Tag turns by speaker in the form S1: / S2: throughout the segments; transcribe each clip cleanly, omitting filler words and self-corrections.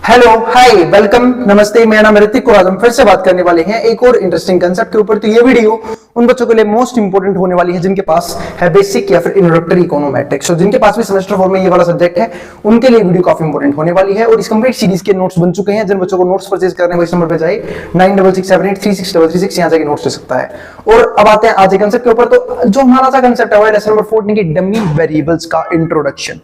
S1: Hello hi welcome नमस्ते, मेरा नाम ऋतिक और आज हम फिर से बात करने वाले हैं एक और इंटरेस्टिंग कंसेप्ट के ऊपर। तो ये वीडियो उन बच्चों के लिए मोस्ट इंपोर्टेंट होने वाली है जिनके पास है बेसिक या फिर इंट्रोडक्टरी इकोनोमेट्रिक्स। तो जिनके पास भी सेमेस्टर 4 में ये वाला सब्जेक्ट है उनके लिए वीडियो काफी इंपोर्टेंट होने वाली है। और इस कंप्लीट सीरीज के नोट्स बन चुके हैं। जिन बच्चों को नोट्स परचेज करने हैं इस नंबर पे जाइए 9667836336 यहाँ जाके नोट्स ले सकता है। और अब आते हैं आज के कंसेप्ट के ऊपर। तो जो हमारा सा कंसेप्ट है वो लेसन नंबर 14 की डमी वेरिएबल्स का इंट्रोडक्शन।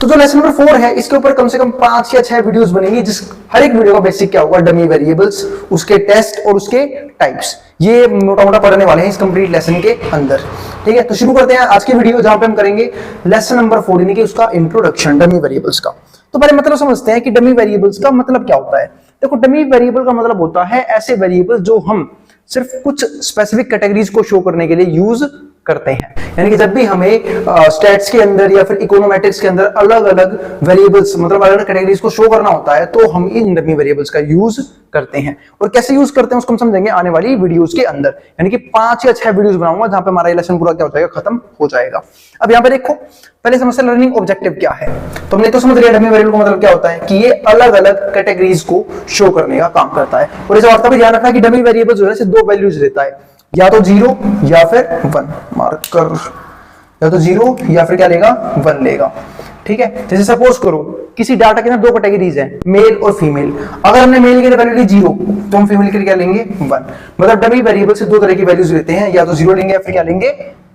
S1: तो जो लेसन नंबर 4 है इसके ऊपर कम से कम 5 या 6 वीडियोस बनेंगी, जिस हर एक वीडियो का बेसिक क्या होगा, डमी वेरिएबल्स, उसके टेस्ट और उसके टाइप्स, ये मोटा मोटा पढ़ने वाले हैं इस कंप्लीट लेसन के अंदर। ठीक है, तो शुरू करते हैं आज की वीडियो जहां पे हम करेंगे लेसन नंबर 4 यानी कि उसका इंट्रोडक्शन डमी वेरिएबल्स का। तो पहले मतलब समझते हैं कि डमी वेरिएबल्स का मतलब क्या होता है। देखो, डमी वेरिएबल का मतलब होता है ऐसे वेरिएबल जो हम सिर्फ कुछ स्पेसिफिक कैटेगरीज को शो करने के लिए यूज करते हैं। यानी कि जब भी हमें स्टैट्स के अंदर या फिर इकोनोमेट्रिक्स के अंदर अलग अलग वेरिएबल्स मतलब अलग अलग कैटेगरीज को शो करना होता है तो हम इन डमी वेरिएबल्स का यूज करते हैं। और कैसे यूज करते हैं उसको हम समझेंगे आने वाली वीडियोस के अंदर। यानी कि 5 या 6 वीडियोस बनाऊंगा जहां पे हमारा ये लेसन पूरा क्या हो जाएगा, खत्म हो जाएगा। अब यहाँ पे देखो, पहले समझते हैं लर्निंग ऑब्जेक्टिव क्या है। तो हमने तो समझ लिया डमी वेरिएबल का मतलब क्या होता है कि ये अलग अलग कैटेगरीज को शो करने का काम करता है। और इस बात का भी ध्यान रखना कि डमी वेरिएबल जो है सिर्फ 2 वैल्यूज लेता है, या तो 0 या फिर 1 मार्कर, या तो 0 या फिर क्या लेगा, 1 लेगा। ठीक है, जैसे सपोज करो किसी डाटा के अंदर 2 कैटेगरीज हैं, मेल और फीमेल। अगर हमने मेल के लिए वैल्यू ली 0 तो हम फीमेल के लिए क्या लेंगे, 1। मतलब डमी वेरिएबल से 2 तरह की वैल्यूज लेते हैं, या तो 0 लेंगे या फिर क्या लेंगे,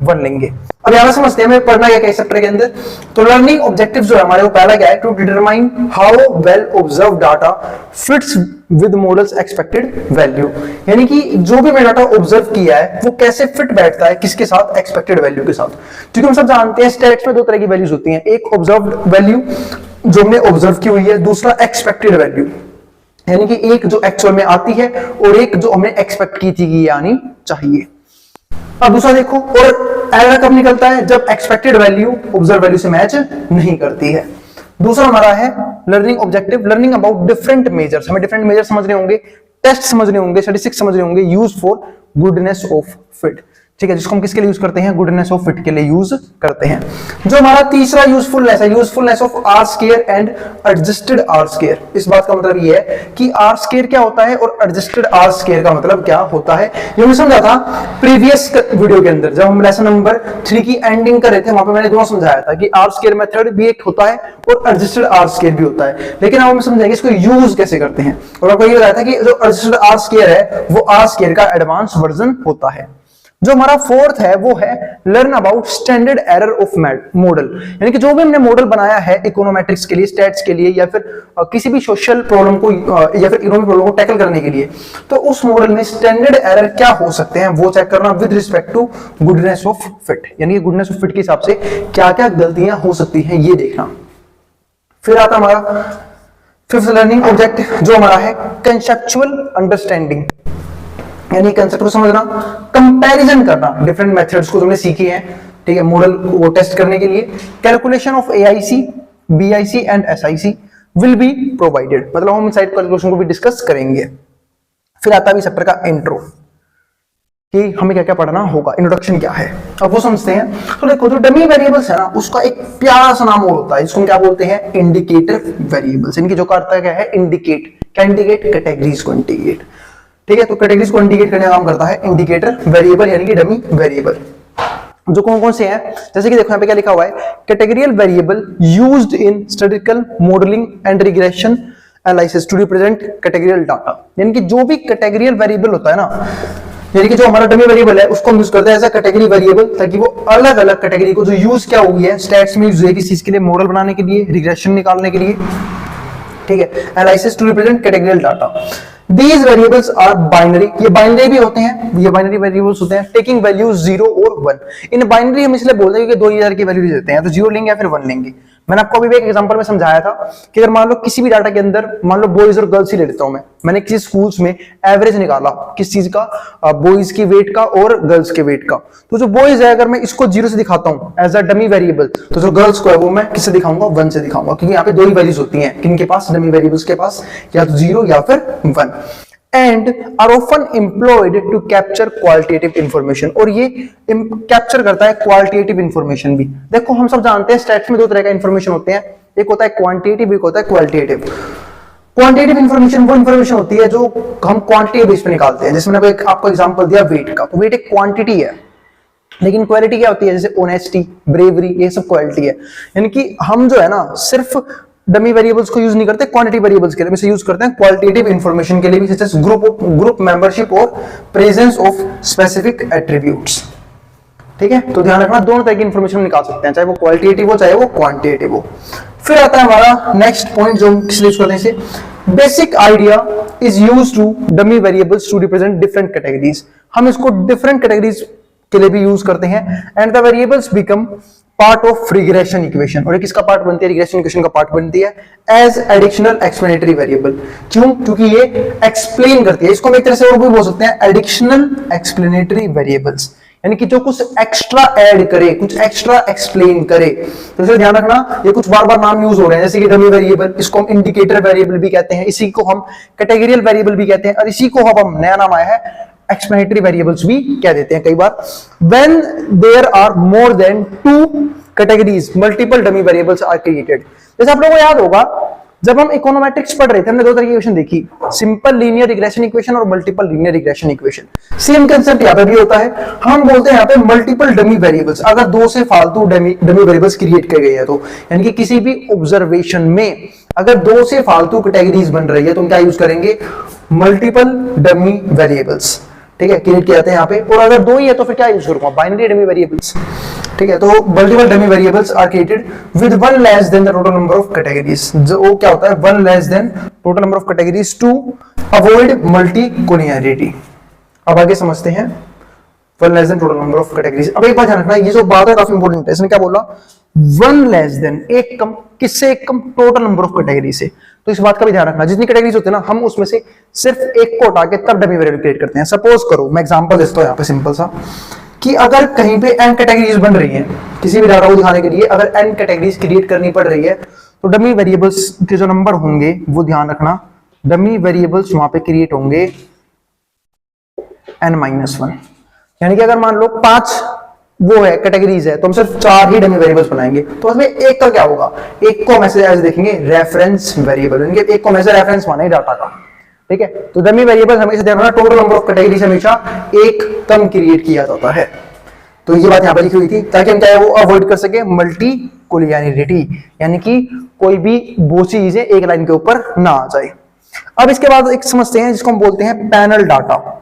S1: 1 लेंगे। अब यहां समझते हैं हमें पढ़ना क्या है इस चैप्टर के अंदर। तो लर्निंग ऑब्जेक्टिव जो है हमारे वो पहला क्या है, to determine how well observe data fits with models expected value. यानी कि जो भी मैंने डाटा ऑब्जर्व किया है वो कैसे फिट बैठता है किसके साथ, एक्सपेक्टेड वैल्यू के साथ। क्योंकि हम सब जानते हैं स्टैट्स में 2 तरह की वैल्यूज होती हैं, एक ऑब्जर्व्ड वैल्यू जो हमने ऑब्जर्व की हुई है, दूसरा एक्सपेक्टेड वैल्यू यानी कि एक जो एक्चुअल में आती है और एक जो हमने एक्सपेक्ट की थी कि आनी चाहिए। अब दूसरा देखो, और एरर कब निकलता है, जब एक्सपेक्टेड वैल्यू ऑब्जर्व वैल्यू से मैच नहीं करती है। दूसरा हमारा है learning objective, learning about different measures. हमें डिफरेंट मेजर समझने होंगे, टेस्ट समझने होंगे, स्टैटिस्टिक्स समझने होंगे, use for goodness of fit. ठीक है, जिसको हम किसके लिए यूज करते हैं, गुडनेस ऑफ फिट के लिए यूज करते हैं। जो हमारा तीसरा यूजफुलनेस है, usefulness of R square and adjusted R square. इस बात का मतलब ये है कि आर स्क्वायर क्या होता है और एडजस्टेड आर स्क्वायर का मतलब क्या होता है। ये हमने समझा था प्रीवियस वीडियो के अंदर, जब हम लेसन नंबर 3 की एंडिंग कर रहे थे, वहां पे मैंने दोनों समझाया था कि आर स्क्वायर मेथड भी एक होता है और एडजस्टेड आर स्क्वायर भी होता है। लेकिन अब हम समझेंगे इसको यूज कैसे करते हैं। और आपको ये बताया था कि जो एडजस्टेड आर स्क्वायर है वो आर स्क्वायर का एडवांस वर्जन होता है। जो हमारा फोर्थ है वो है learn about standard error of model. यानी कि जो भी हमने मॉडल बनाया है इकोनोमेट्रिक्स के लिए, स्टैट्स के लिए, या फिर किसी भी सोशल प्रॉब्लम को या फिर इकोनॉमिक प्रॉब्लम को टैकल करने के लिए, तो उस मॉडल में स्टैंडर्ड एरर क्या हो सकते हैं वो चेक करना with respect to goodness of fit. यानी कि गुडनेस ऑफ फिट के हिसाब से क्या क्या गलतियां हो सकती हैं ये देखना। फिर आता हमारा फिफ्थ लर्निंग ऑब्जेक्ट जो हमारा है कंसेप्चुअल अंडरस्टैंडिंग, यानी कंसेप्ट को समझना, कंपैरिजन करना डिफरेंट मेथड्स को तुमने सीखे हैं। ठीक है, मॉडल को टेस्ट करने के लिए calculation of AIC, BIC and SIC will be provided. मतलब हम इनसाइड कैलकुलेशन को भी डिस्कस करेंगे। फिर आता है चैप्टर का इंट्रो कि हमें क्या क्या पढ़ना होगा, इंट्रोडक्शन क्या है, अब वो समझते हैं। तो देखो, जो डमी वेरिएबल्स है ना उसका एक प्यारा सा नाम और होता है, इसको क्या बोलते हैं, इंडिकेटर वेरिएबल्स। इनकी जो करता है क्या है, इंडिकेट। क्या इंडिकेट, कैटेगरीज को इंडिकेट। ठीक है, तो कैटेगरीज को इंडिकेट करने का काम करता है इंडिकेटर वेरिएबल यानी कि डमी वेरिएबल। जो कौन कौन से हैं, जैसे कि देखो यहाँ पे क्या लिखा हुआ है, categorical variable used in statistical modelling and regression analysis to represent categorical data. यानी कि जो भी कैटेगरियल वेरिएबल होता है ना, यानी कि जो हमारा डमी वेरिएबल है उसको हम यूज करते हैं एज अ कैटेगरी वेरिएबल, ताकि वो अलग अलग कैटेगरी को जो यूज क्या हुई है स्टैट्स में यूज हुई है किस चीज के लिए, मॉडल बनाने के लिए, रिग्रेशन निकालने के लिए। ठीक है, analysis to represent categorical data. These variables are binary, ये बाइनरी भी होते हैं, ये बाइनरी वेरिएबल्स होते हैं, टेकिंग वैल्यूज 0 और 1। इन बाइनरी हम इसलिए बोलते हैं क्योंकि 2000 की वैल्यू देते हैं, तो 0 लेंगे या फिर 1 लेंगे। मैंने आपको अभी एक एग्जांपल में समझाया था कि अगर मान लो किसी भी डाटा के अंदर, मान लो बॉयज और गर्ल्स ही ले लेता हूं मैंने किसी स्कूल्स में एवरेज निकाला किस चीज का, बॉयज की वेट का और गर्ल्स के वेट का। तो जो बॉयज है अगर मैं इसको 0 से दिखाता हूं एज अ डमी वेरिएबल, तो जो गर्ल्स को है वो मैं किससे दिखाऊंगा, 1 से दिखाऊंगा। क्योंकि यहाँ पे 2 ही वैल्यूज होती हैं किनके पास, डमी वेरिएबल्स के पास, या तो 0 या फिर 1। and are often employed to capture qualitative information। और ये कैप्चर करता है क्वालिटेटिव इंफॉर्मेशन भी। देखो, हम सब जानते हैं स्टैट्स में 2 तरह का इंफॉर्मेशन होते हैं, एक होता है क्वांटिटेटिव, एक होता है क्वालिटेटिव। क्वांटिटेटिव इन्फॉर्मेशन वो इन्फॉर्मेशन होती है जो हम क्वांटिटी बेस पे निकालते हैं। जैसे मैंने आपको एग्जांपल दिया वेट का, तो वेट एक क्वांटिटी है, लेकिन क्वालिटी क्या होती है, जैसे ऑनेस्टी, ब्रेवरी, ये सब क्वालिटी है। यानी कि हम जो है ना सिर्फ डमी वेरिएबल्स को यूज नहीं करते क्वांटिटी वेरिएबल्स के लिए, इसे यूज करते हैं क्वालिटेटिव इंफॉर्मेशन के लिए भी, जैसे ग्रुप मेंबरशिप और प्रेजेंस ऑफ स्पेसिफिक एट्रीब्यूट्स। ठीक है, तो ध्यान रखना दोनों तरह की इंफॉर्मेशन निकाल सकते हैं, चाहे वो क्वालिटेटिव हो चाहे वो क्वांटिटेटिव हो। फिर आता है हमारा नेक्स्ट पॉइंट जो हम किस लिए यूज करते हैं, इसे basic idea is used to dummy variables to represent different categories. हम इसको डिफरेंट कैटेगरीज के लिए भी यूज करते हैं। And the variables become part of regression equation, और किसका पार्ट बनती है, रिग्रेशन इक्वेशन का पार्ट बनती है एज एडिशनल एक्सप्लेनेटरी वेरिएबल। क्यों, क्योंकि ये एक्सप्लेन करती है। इसको हम एक तरह से और भी बोल सकते हैं एडिशनल एक्सप्लेनेटरी वेरिएबल्स, यानी कि जो कुछ एक्स्ट्रा ऐड करे, कुछ एक्स्ट्रा एक्सप्लेन करे। तो इसे ध्यान रखना, ये कुछ बार बार नाम यूज हो रहे हैं, जैसे कि डमी वेरिएबल, इसको हम इंडिकेटर वेरिएबल भी कहते हैं, इसी को हम कैटेगरियल वेरिएबल भी कहते हैं, और इसी को अब हम नया नाम आया है एक्सप्लेनेटरी वेरिएबल्स भी कह देते हैं कई बार। When there are more than 2 categories multiple dummy variables are created. जैसे आप लोगों को याद होगा जब हम इकोनोमेट्रिक्स पढ़ रहे थे, हमने दो तरह की इक्वेशन देखी, सिंपल लीनियर रिग्रेशन इक्वेशन और multiple linear regression equation. Same concept यहाँ पे भी होता है। हम बोलते हैं यहाँ पे मल्टीपल डमी वेरिएबल्स, अगर 2 से फालतू डमी वेरिएबल्स क्रिएट किए गए हैं तो, यानी कि किसी भी ऑब्जर्वेशन में अगर 2 से फालतू कैटेगरीज बन रही है तो हम क्या यूज करेंगे, मल्टीपल डमी वेरिएबल्स। ठीक है, क्रिएट किए जाते हैं यहाँ पे। और अगर 2 ही है तो फिर क्या यूज करूंगा, बाइनरी डमी वेरिएबल्स। ठीक है, तो multiple dummy variables are created with 1 less than the total number of categories. जो क्या होता है, 1 less than total number of categories to avoid multicollinearity. अब आगे समझते हैं 1 less than total number of categories. अब एक बात ध्यान रखना, ये जो बात है काफी इंपॉर्टेंट है। इसने क्या बोला, 1 लेस देन, एक कम, किससे एक कम, टोटल नंबर ऑफ कैटेगरी से। तो इस बात का भी ध्यान रखना, जितनी कैटेगरीज होती है ना, हम उसमें से सिर्फ एक को हटा के तब डमी वेरिएबल क्रिएट करते हैं। सपोज करो, मैं एग्जांपल देता हूं यहाँ पे सिंपल सा, कि अगर कहीं पे n कैटेगरीज बन रही हैं, किसी भी डाटा को दिखाने के लिए अगर n कैटेगरीज क्रिएट करनी पड़ रही है, तो डमी वेरिएबल्स के जो नंबर होंगे वो ध्यान रखना, डमी वेरिएबल्स वहां पे क्रिएट होंगे n-1। यानी कि अगर मान लो 5 वो है कैटेगरीज है, तो हम सिर्फ 4 ही डमी वेरिएबल्स बनाएंगे। तो उसमें एक का क्या होगा, एक को हम ऐसे देखेंगे रेफरेंस वेरिएबल, यानी कि एक को हम ऐसे रेफरेंस माने डाटा का। ठीक है, तो डमी वेरिएबल हमेशा ध्यान रखना, टोटल नंबर ऑफ कैटेगरीज हमेशा एक कम क्रिएट किया जाता है। तो ये बात यहाँ पर लिखी हुई थी ताकि हम क्या है वो अवॉइड कर सके मल्टीकोलिनियरिटी, यानी कि कोई भी वो चीज है एक लाइन के ऊपर ना आ जाए। अब इसके बाद एक समझते हैं जिसको हम बोलते हैं पैनल डाटा।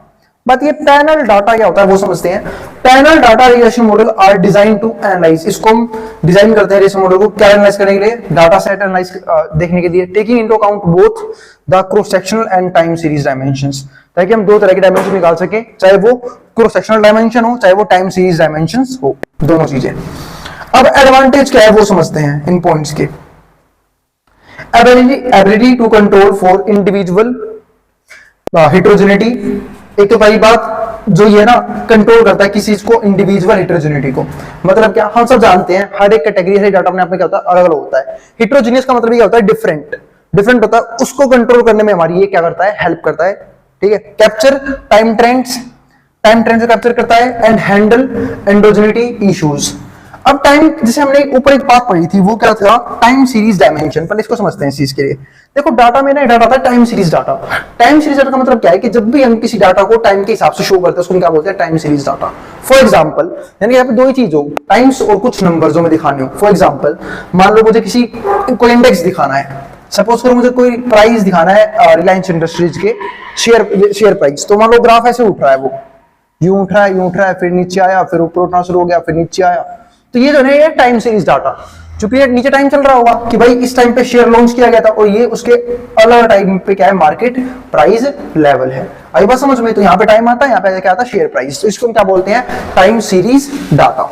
S1: बात ये पैनल डाटा क्या होता है वो समझते हैं। Panel data regression model are design to analyse, इसको हम डिजाइन करते हैं रिग्रेशन मॉडल को क्या एनालाइज करने के लिए, डाटा सेट एनालाइज देखने के लिए, taking into account both the cross sectional and time series dimensions, ताकि हम 2 तरह के डायमेंशन निकाल सके, चाहे वो क्रॉस सेक्शनल डायमेंशन हो चाहे वो टाइम सीरीज डायमेंशंस हो, दोनों चीजें। अब एडवांटेज क्या है वो समझते हैं इन पॉइंट्स के। Ability to control for individual heterogeneity, एक तो पहली बात जो ये ना कंट्रोल करता है किसी चीज को, इंडिविजुअल हेटेरोजेनिटी को। मतलब क्या, हम सब जानते हैं हर एक कैटेगरी से डाटा अपने आप में क्या होता है, अलग अलग होता है। हेटेरोजेनियस का मतलब ये होता है डिफरेंट होता है, उसको कंट्रोल करने में हमारी ये क्या करता है, हेल्प करता है। ठीक है, कैप्चर टाइम ट्रेंड्स को कैप्चर करता है एंड हैंडल एंडोजेनिटी इश्यूज। अब टाइम, जैसे हमने ऊपर एक बात पढ़ी थी वो क्या था, टाइम सीरीज डायमेंशन। पहले इसको समझते हैं इस चीज के लिए। देखो डाटा में ना डाटा था time series data. Time series data का मतलब क्या है कि जब भी हम किसी डाटा को टाइम के हिसाब से शो करते हैं उसको क्या बोलते हैं, time series data. For example, यानी यहाँ पे 2 ही चीज हो, टाइम्स और कुछ नंबर जो मैं दिखाने हो। फॉर एग्जांपल, मान लो मुझे किसी कोई इंडेक्स दिखाना है, सपोज करो मुझे कोई प्राइस दिखाना है रिलायंस इंडस्ट्रीज के शेयर प्राइस। तो मान लो ग्राफ ऐसे उठ रहा है, वो यूं उठ रहा है, फिर नीचे आया, फिर ऊपर उठना शुरू हो गया, फिर नीचे आया। तो ये जो है ये टाइम सीरीज डाटा, चूंकि नीचे टाइम चल रहा होगा कि भाई इस टाइम पे शेयर लॉन्च किया गया था और ये उसके अलग टाइम पे क्या है, मार्केट प्राइस लेवल है। आई बात समझ में, तो यहाँ पे टाइम आता है, यहाँ पे क्या आता है, शेयर प्राइस। तो इसको हम क्या बोलते हैं, टाइम सीरीज डाटा।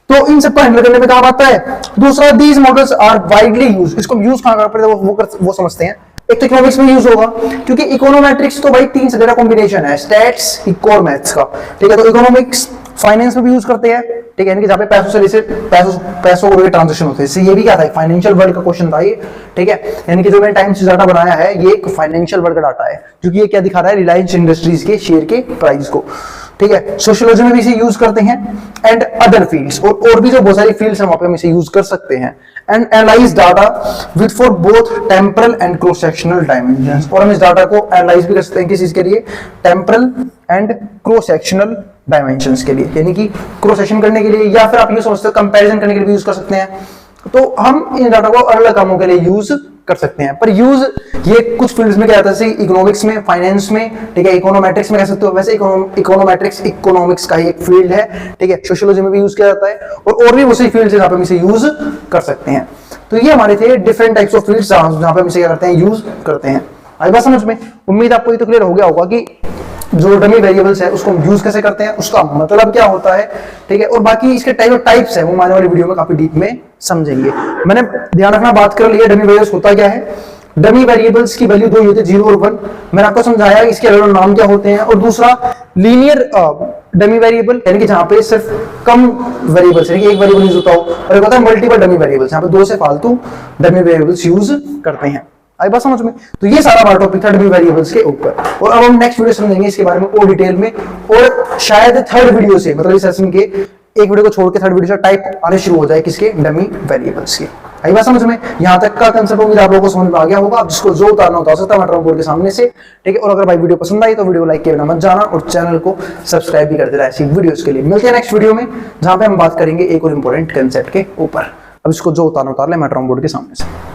S1: तो इन सबको हैंडल करने में काम आता है। दूसरा, these models are widely use, इसको यूज कहां करते हैं वो समझते हैं। एक तो इकोनॉमिक्स में यूज होगा, क्योंकि इकोनोमेट्रिक्स तो भाई 3 सब्जेक्ट का कॉम्बिनेशन है, स्टैट्स, इको और मैथ्स का। ठीक है, तो इकोनॉमिक्स फाइनेंस में भी यूज करते हैं। ठीक है, जहाँ पे पैसों से रिलेटेड पैसों को ट्रांजेक्शन होते हैं। ये भी क्या था, फाइनेंशियल वर्ल्ड का क्वेश्चन था ये। ठीक है, यानी कि जो मैंने टाइम से डाटा बनाया है ये एक फाइनेंशियल वर्ल्ड का डाटा है, क्योंकि ये क्या दिखा रहा है, रिलायंस इंडस्ट्रीज के शेयर के प्राइस को। ठीक है, सोशियोलॉजी में भी इसे यूज करते हैं एंड अदर फील्ड्स, और भी जो बहुत सारी फील्ड्स हैं वहां पे हम इसे यूज कर सकते हैं। And analyse data with for both temporal and cross sectional dimensions, और हम इस डाटा को एनालाइज भी कर सकते हैं किस चीज के लिए, temporal and cross sectional dimensions के लिए, यानी कि क्रॉस सेक्शन करने के लिए, या फिर आप ये समझते हो कंपैरिजन करने के लिए भी यूज कर सकते हैं। तो हम इन डाटा को अलग अलग कामों के लिए यूज कर सकते हैं। पर यूज ये कुछ फील्ड्स में क्या आता है, जैसे इकोनॉमिक्स में, फाइनेंस में, ठीक है, इकोनोमेट्रिक्स में कह सकते हो, वैसे इकोनोमेट्रिक्स इकोनॉमिक्स का ही एक फील्ड है, ठीक है, सोशियोलॉजी में भी यूज किया जाता है, और भी बहुत सी फील्ड्स है जहां पे हम इसे यूज कर सकते हैं। तो ये हमारे थे डिफरेंट टाइप्स ऑफ फील्ड्स जहां पे हम इसे क्या करते हैं, यूज करते हैं। आई बात समझ में? उम्मीद आपको ये तो क्लियर हो गया होगा कि जो डमी वेरिएबल्स है उसको हम यूज कैसे करते हैं, उसका मतलब क्या होता है, ठीक है, और बाकी इसके टाइप्स है वो आने वाली वीडियो में काफी डीप में समझेंगे। मैंने ध्यान रखना बात कर लिया डमी वेरिएबल्स होता क्या है। डमी वेरिएबल्स की वैल्यू दो ही होती है, 0 और 1। मैंने आपको समझाया इसके अलग अलग नाम क्या होते हैं। और दूसरा लीनियर डमी वेरिएबल, यानी कि जहां पे सिर्फ कम वेरिएबल्स, यानी कि एक वेरिएबल यूज होता हो, और एक होता है मल्टीपल डमी वेरिएबल्स, यहां पे 2 से फालतू डमी वेरिएबल्स यूज करते हैं। आई बात समझ में? तो ये सारा हमारा टॉपिक था डमी वेरिएबल्स के ऊपर, और अब हम नेक्स्ट वीडियो समझेंगे इसके बारे में और डिटेल में, और शायद थर्ड वीडियो से, मतलब इस सेशन के एक वीडियो को छोड़ के थर्ड वीडियो से टाइप आने शुरू हो जाए किसके, डमी वेरिएबल्स के। आई बात समझ में? यहां तक का कंसेप्ट उम्मीद आप लोगों को समझ में आ गया होगा। आप जिसको जो उतारना उतार सकता है बोर्ड के सामने से, ठीक है। और अगर भाई वीडियो पसंद आई तो वीडियो लाइक किया बिना मत जाना, और चैनल को सब्सक्राइब भी कर देना ऐसी वीडियोस के लिए। मिलते हैं नेक्स्ट वीडियो में, जहां पे हम बात करेंगे एक और इंपॉर्टेंट कंसेप्ट के ऊपर। अब इसको जो उतारना उतार ले, मैं बोर्ड के सामने से।